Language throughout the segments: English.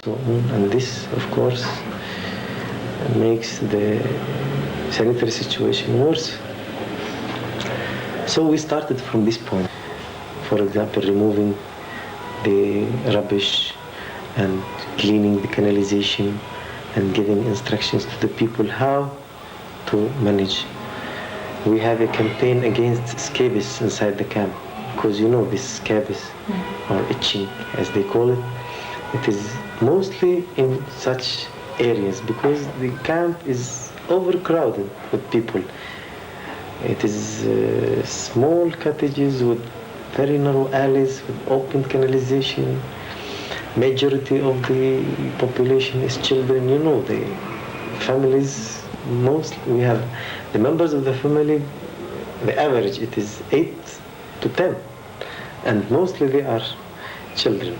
so on, and this, of course, makes the sanitary situation worse. So we started from this point. For example, removing the rubbish and cleaning the canalization and giving instructions to the people how to manage. We have a campaign against scabies inside the camp, because these scabies or itching, as they call it, it is mostly in such areas because the camp is overcrowded with people. It is small cottages with very narrow alleys with open canalization. Majority of the population is children. The families, we have the members of the family, the average it is 8 to 10, and mostly they are children.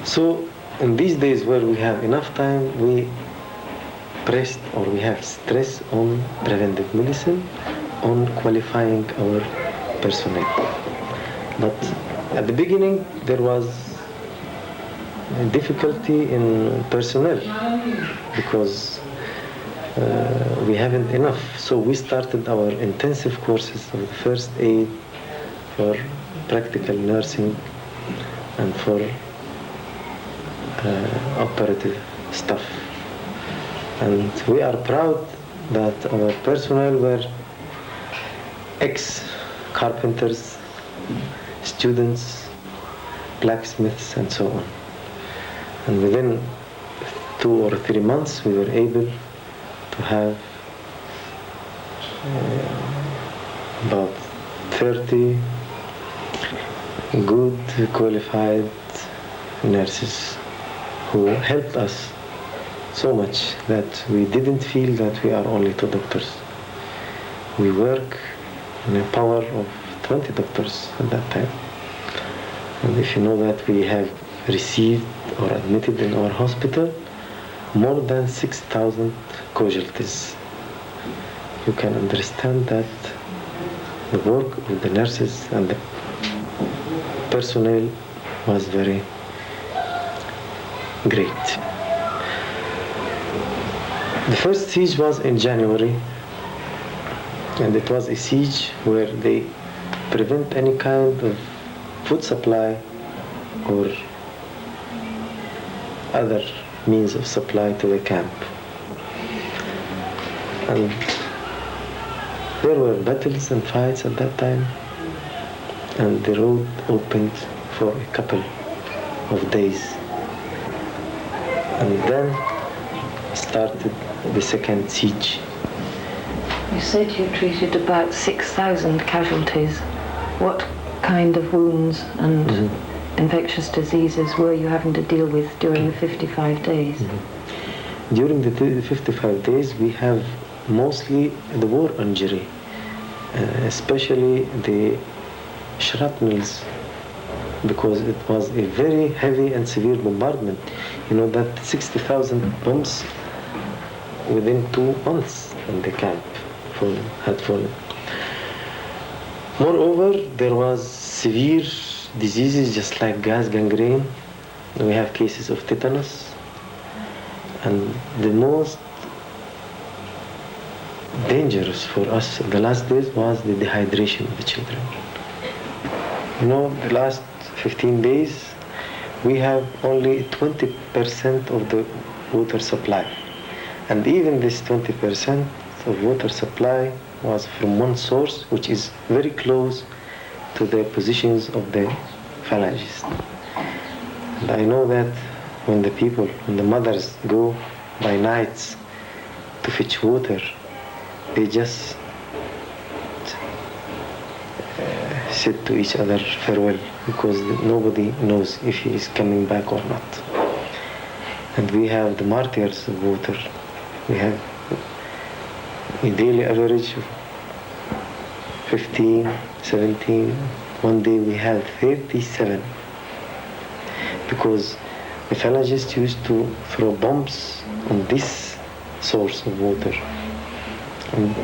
So in these days where we have enough time, we have stress on preventive medicine, on qualifying our personnel. But at the beginning there was a difficulty in personnel because we haven't enough. So we started our intensive courses of first aid, for practical nursing, and for operative stuff. And we are proud that our personnel were ex-carpenters, students, blacksmiths, and so on. And within 2 or 3 months we were able to have about 30 good qualified nurses who helped us so much that we didn't feel that we are only 2 doctors. We work in a power of 20 doctors at that time. And if you know that we have received or admitted in our hospital more than 6,000 casualties, you can understand that the work of the nurses and the personnel was very great. The first siege was in January, and it was a siege where they prevent any kind of food supply or other means of supply to the camp. And there were battles and fights at that time, and the road opened for a couple of days. And then started the second siege. You said you treated about 6,000 casualties. What kind of wounds and infectious diseases were you having to deal with during the 55 days? During the 55 days we have mostly the war injury, especially the shrapnels, because it was a very heavy and severe bombardment. That 60,000 bombs within 2 months in the camp had fallen. Moreover, there was severe diseases just like gas gangrene. We have cases of tetanus, and the most dangerous for us in the last days was the dehydration of the children. The last 15 days we have only 20% of the water supply, and even this 20% of water supply was from one source which is very close to the positions of the phalangists. And I know that when the mothers go by nights to fetch water, they just said to each other farewell, because nobody knows if he is coming back or not. And we have the martyrs of water. We have a daily average of 15, 17. One day we had 37, because the phalangists used to throw bombs on this source of water. And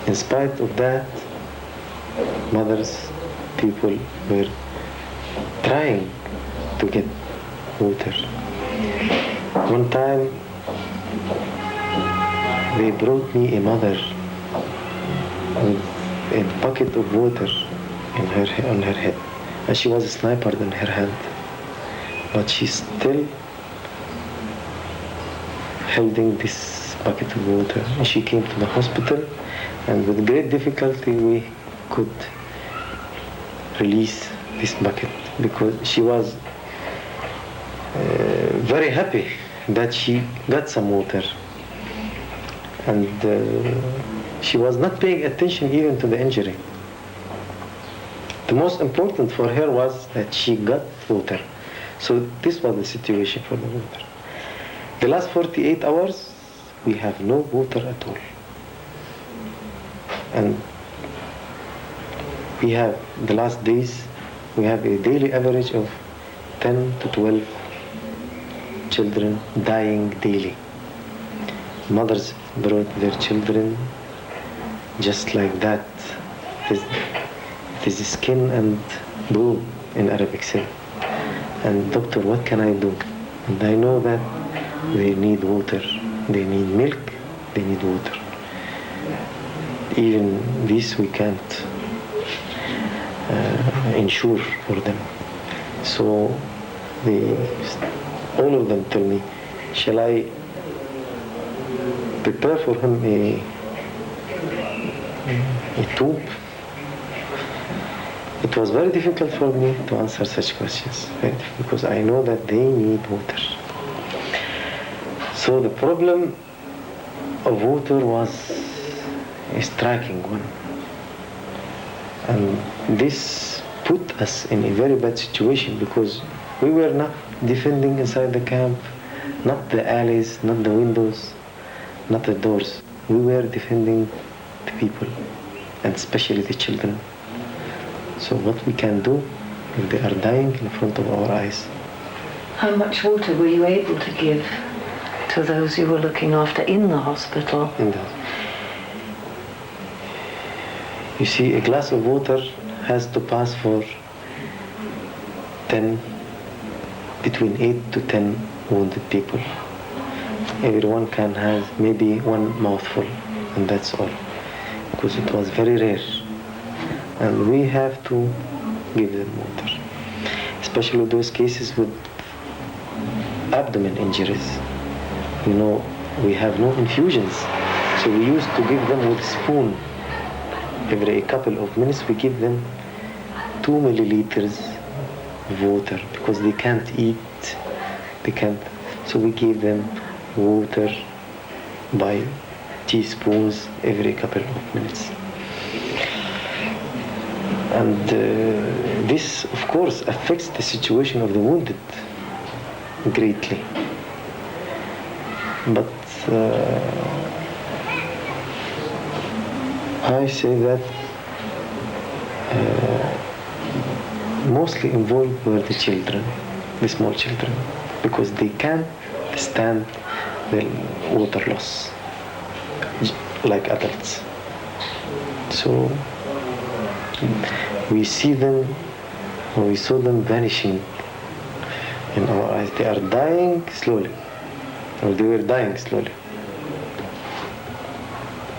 in spite of that, mothers, people were trying to get water. One time they brought me a mother with a bucket of water on her head, and she was a sniper in her hand, but she still holding this bucket of water. And she came to the hospital, and with great difficulty we could release this bucket, because she was very happy that she got some water, and she was not paying attention even to the injury. The most important for her was that she got water. So this was the situation for the water. The last 48 hours we have no water at all, and we have the last days we have a daily average of 10 to 12 children dying daily. Mothers brought their children just like that. It is skin and bone in Arabic say. And doctor, what can I do? And I know that they need water, they need milk, they need water. Even this we can't ensure for them. So all of them tell me, shall I prepare for him a tube? It was very difficult for me to answer such questions, right? Because I know that they need water. So the problem of water was a striking one. And this put us in a very bad situation, because we were not defending inside the camp, not the alleys, not the windows, not the doors. We were defending the people, and especially the children. So what we can do if they are dying in front of our eyes? How much water were you able to give to those you were looking after in the hospital? You see, a glass of water has to pass for between 8 to 10 wounded people. Everyone can have maybe one mouthful, and that's all, because it was very rare. And we have to give them water, especially those cases with abdomen injuries. You know, we have no infusions, so we used to give them with a spoon. Every couple of minutes we give them 2 milliliters of water, because they can't eat, so we give them water by teaspoons every couple of minutes. And this, of course, affects the situation of the wounded greatly. But I say that mostly involved were the children, the small children, because they can't stand the water loss like adults. So we saw them vanishing in our eyes. They are dying slowly, or they were dying slowly.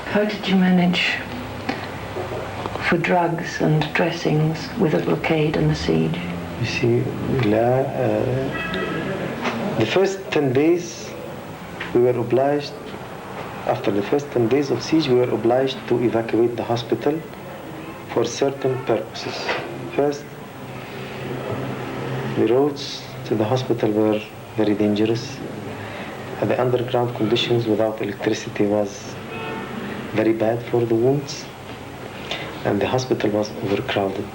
How did you manage for drugs and dressings with the blockade and the siege? You see, the first 10 days we were obliged, after the first 10 days of siege, we were obliged to evacuate the hospital for certain purposes. First, the roads to the hospital were very dangerous. The underground conditions without electricity was very bad for the wounds, and the hospital was overcrowded.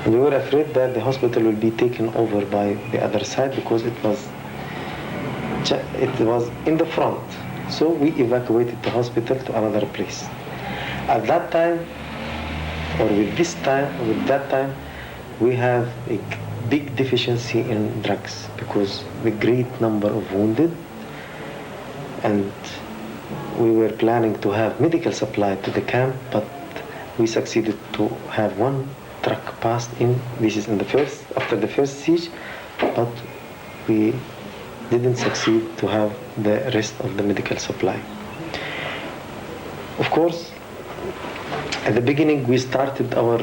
And we were afraid that the hospital will be taken over by the other side, because it was in the front. So we evacuated the hospital to another place. At that time, or with that time, we have a big deficiency in drugs, because the great number of wounded, and we were planning to have medical supply to the camp, but we succeeded to have one truck passed in. This is after the first siege, but we didn't succeed to have the rest of the medical supply. Of course, at the beginning we started our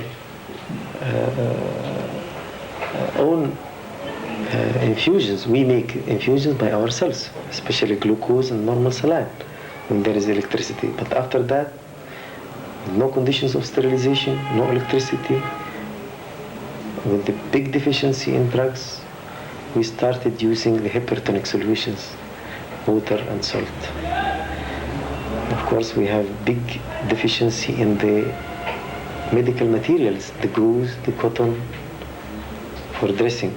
own infusions. We make infusions by ourselves, especially glucose and normal saline when there is electricity. But after that, no conditions of sterilization, no electricity, with the big deficiency in drugs, we started using the hypertonic solutions, water and salt. Of course, we have big deficiency in the medical materials, the gauze, the cotton for dressing.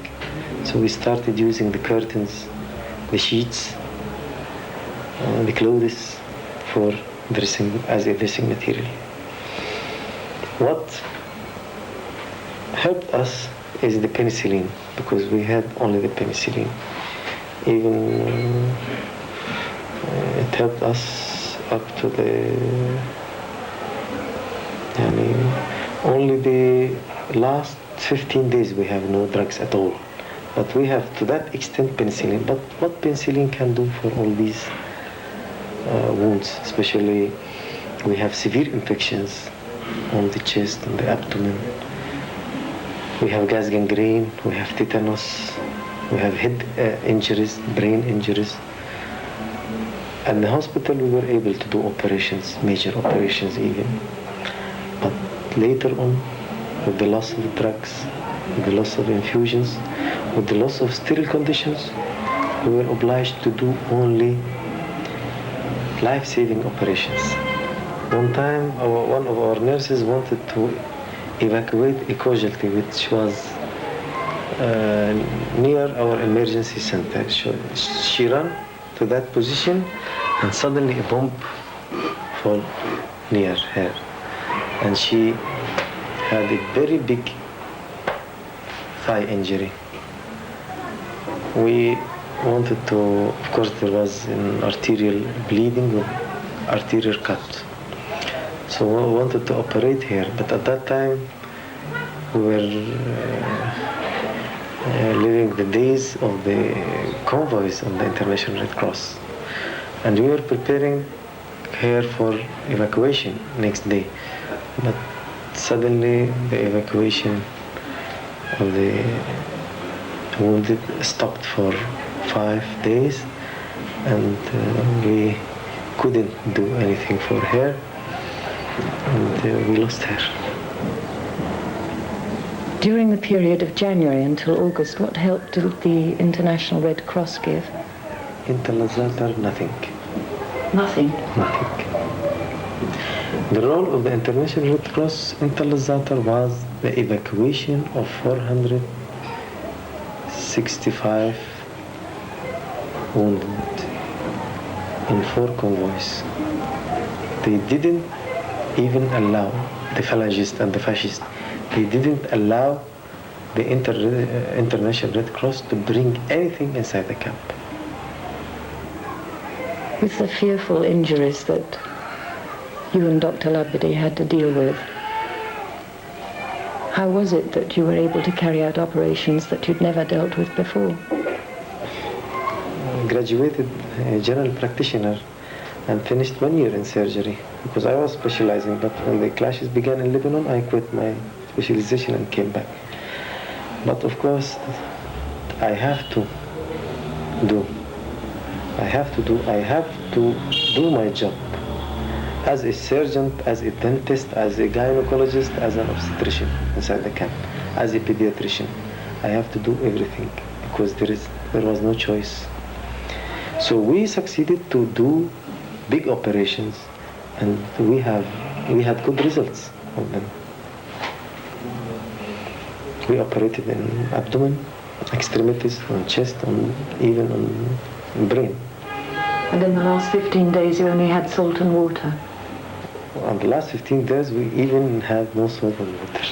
So we started using the curtains, the sheets, the clothes for dressing as a dressing material. What helped us is the penicillin, because we had only the penicillin. Even it helped us up to the only the last 15 days we have no drugs at all. But we have to that extent penicillin. But what penicillin can do for all these wounds, especially we have severe infections on the chest and the abdomen. We have gas gangrene, we have tetanus, we have head injuries, brain injuries. At the hospital we were able to do operations, major operations even. But later on, with the loss of drugs, with the loss of infusions, with the loss of sterile conditions, we were obliged to do only life-saving operations. One time, one of our nurses wanted to evacuate a casualty which was near our emergency center. She ran to that position and suddenly a bomb fell near her. And she had a very big thigh injury. We wanted to, of course there was an arterial bleeding with arterial cut. So we wanted to operate here, but at that time we were living the days of the convoys of the International Red Cross. And we were preparing her for evacuation next day. But suddenly the evacuation of the wounded stopped for 5 days, and we couldn't do anything for her, and we lost her. During the period of January until August, what help did the International Red Cross give? Until Zatar, nothing. Nothing? Nothing. The role of the International Red Cross in Tal Zatar was the evacuation of 465 wounded in 4 convoys. They didn't even allow the phalangists and the fascists. They didn't allow the International Red Cross to bring anything inside the camp. With the fearful injuries that you and Dr. Labidi had to deal with, how was it that you were able to carry out operations that you'd never dealt with before? I graduated a general practitioner and finished 1 year in surgery because I was specializing, but when the clashes began in Lebanon, I quit my specialization and came back. But of course, I have to do my job as a surgeon, as a dentist, as a gynecologist, as an obstetrician inside the camp, as a pediatrician. I have to do everything because there was no choice. So we succeeded to do big operations, and we had good results of them. We operated in abdomen, extremities, on chest, even on brain. And in the last 15 days you only had salt and water? On the last 15 days we even had no salt and water.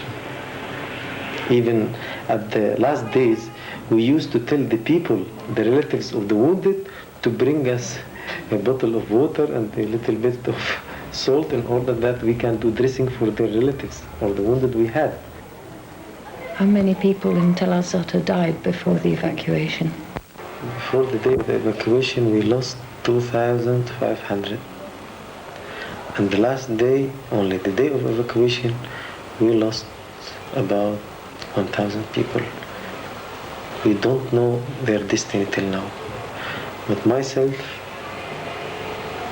Even at the last days we used to tell the people, the relatives of the wounded, to bring us a bottle of water and a little bit of salt in order that we can do dressing for their relatives or the wounded we had. How many people in Tel Azata died before the evacuation? before the day of the evacuation, we lost 2,500. And the last day, only the day of evacuation, we lost about 1,000 people. We don't know their destiny till now. But myself,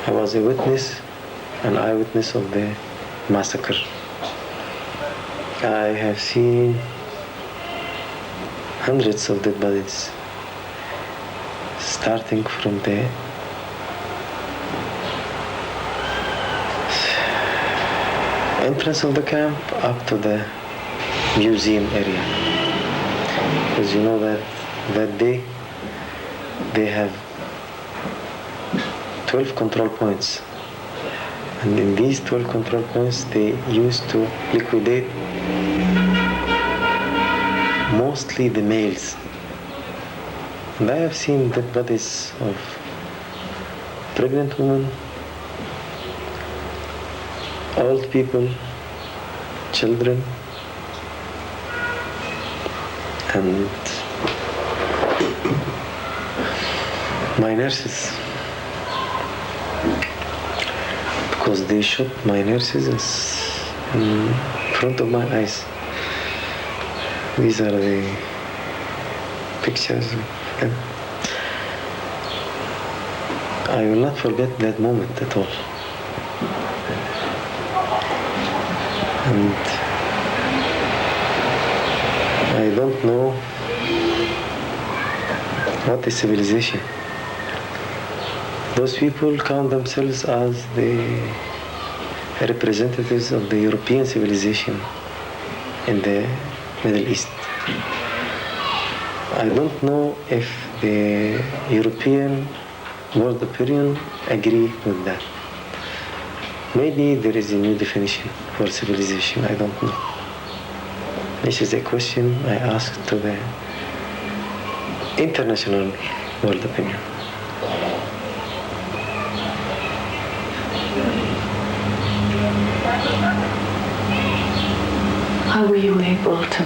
I was a witness, an eyewitness of the massacre. I have seen hundreds of dead bodies, starting from the entrance of the camp up to the museum area. Because you know that day they have 12 control points. And in these 12 control points, they used to liquidate mostly the males. And I have seen dead bodies of pregnant women, old people, children, and my nurses. Because they shot my nurses in front of my eyes. These are the pictures of them. I will not forget that moment at all. And I don't know what is civilization. Those people count themselves as the representatives of the European civilization in the Middle East. I don't know if the European world opinion agree with that. Maybe there is a new definition for civilization, I don't know. This is a question I asked to the international world opinion. How were you able to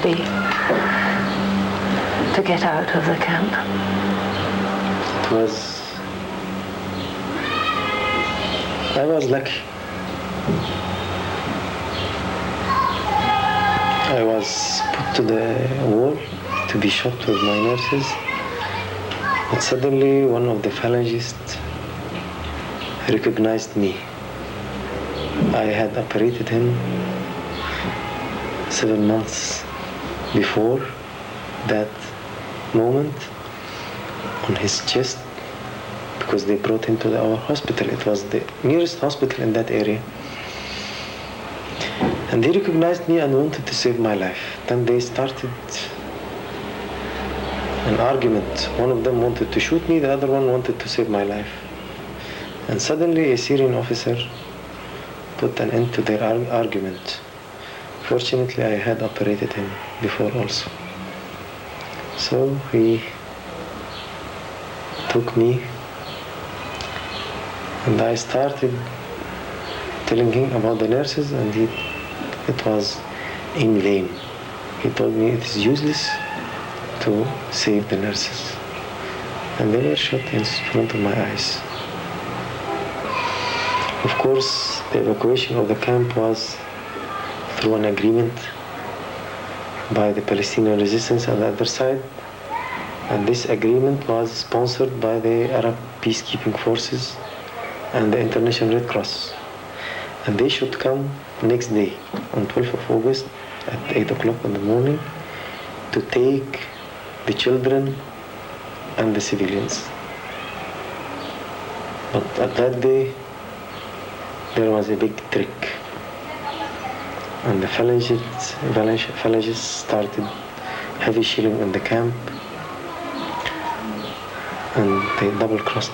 get out of the camp? I was lucky. I was put to the wall to be shot with my nurses, but suddenly one of the phalangists recognized me. I had operated him 7 months before that moment on his chest, because they brought him to our hospital. It was the nearest hospital in that area. And they recognized me and wanted to save my life. Then they started an argument. One of them wanted to shoot me, the other one wanted to save my life. And suddenly a Syrian officer put an end to their argument. Fortunately, I had operated him before also. So he took me, and I started telling him about the nurses, and it was in vain. He told me it is useless to save the nurses. And they were shot in front of my eyes. Of course, the evacuation of the camp was through an agreement by the Palestinian resistance on the other side. And this agreement was sponsored by the Arab peacekeeping forces and the International Red Cross. And they should come next day, on 12th of August, at 8 o'clock in the morning, to take the children and the civilians. But at that day, there was a big trick. And the phalangists started heavy shelling in the camp, and they double-crossed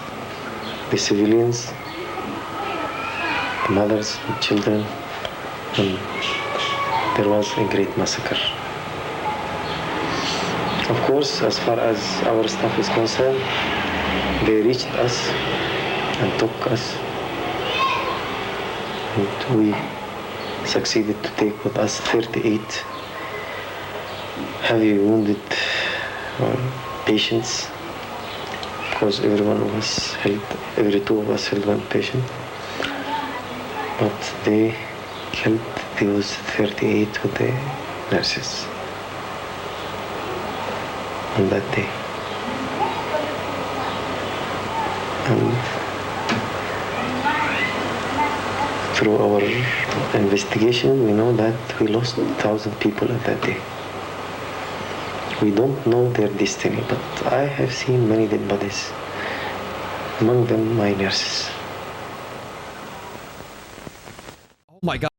the civilians, the mothers and children, and there was a great massacre. Of course, as far as our staff is concerned, they reached us and took us, and we succeeded to take with us 38 heavy wounded patients course, every two of us held one patient. But they killed those 38 with the nurses on that day. And through our investigation, we know that we lost 1,000 people on that day. We don't know their destiny, but I have seen many dead bodies, among them my nurses. Oh my God.